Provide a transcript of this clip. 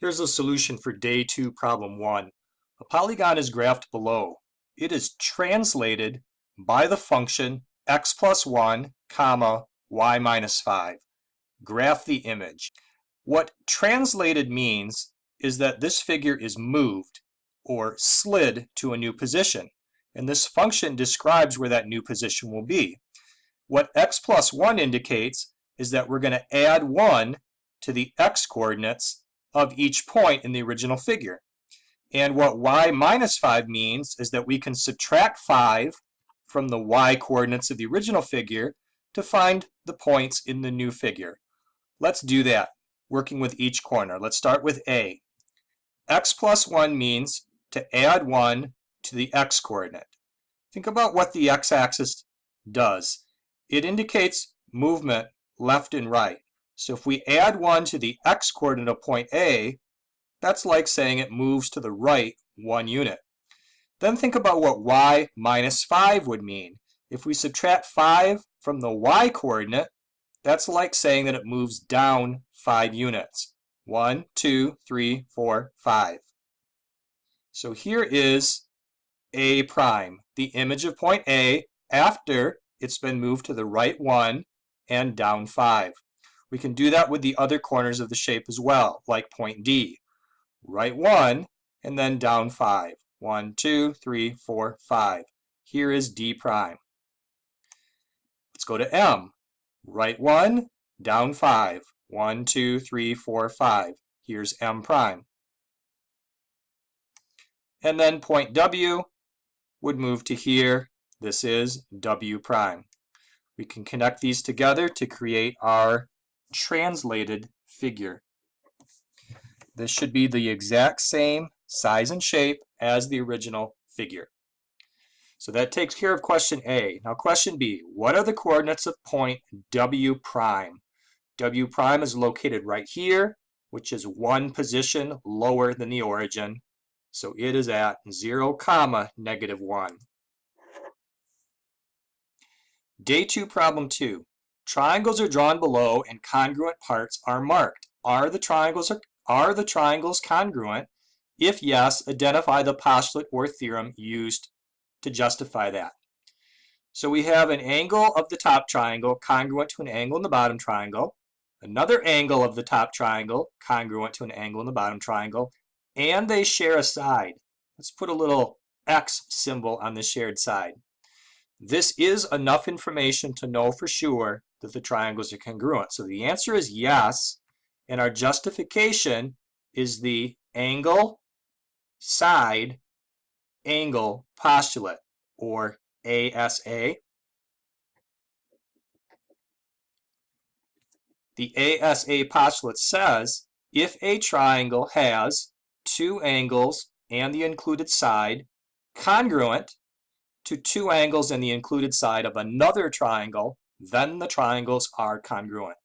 Here's a solution for day 2, problem 1. A polygon is graphed below. It is translated by the function x plus 1, comma, y minus 5. Graph the image. What translated means is that this figure is moved or slid to a new position, and this function describes where that new position will be. What x plus 1 indicates is that we're going to add 1 to the x coordinates of each point in the original figure. And what y minus 5 means is that we can subtract 5 from the y coordinates of the original figure to find the points in the new figure. Let's do that, working with each corner. Let's start with A. X plus 1 means to add 1 to the x coordinate. Think about what the x-axis does. It indicates movement left and right. So if we add 1 to the x coordinate of point A, that's like saying it moves to the right 1 unit. Then think about what y minus 5 would mean. If we subtract 5 from the y coordinate, that's like saying that it moves down 5 units. 1, 2, 3, 4, 5. So here is A prime, the image of point A after it's been moved to the right 1 and down 5. We can do that with the other corners of the shape as well, like point D. Right 1 and then down 5. 1, 2, 3, 4, 5. Here is D prime. Let's go to M. Right 1, down 5. 1, 2, 3, 4, 5. Here's M prime. And then point W would move to here. This is W prime. We can connect these together to create our translated figure. This should be the exact same size and shape as the original figure. So that takes care of question A. Now question B, what are the coordinates of point W prime? W prime is located right here, which is 1 position lower than the origin. So it is at 0, negative 1. Day 2, problem 2. Triangles are drawn below and congruent parts are marked. Are the triangles congruent? If yes, identify the postulate or theorem used to justify that. So we have an angle of the top triangle congruent to an angle in the bottom triangle, another angle of the top triangle congruent to an angle in the bottom triangle, and they share a side. Let's put a little X symbol on the shared side. This is enough information to know for sure that the triangles are congruent. So the answer is yes, and our justification is the angle, side, angle postulate, or ASA. The ASA postulate says if a triangle has 2 angles and the included side congruent to 2 angles and the included side of another triangle, then the triangles are congruent.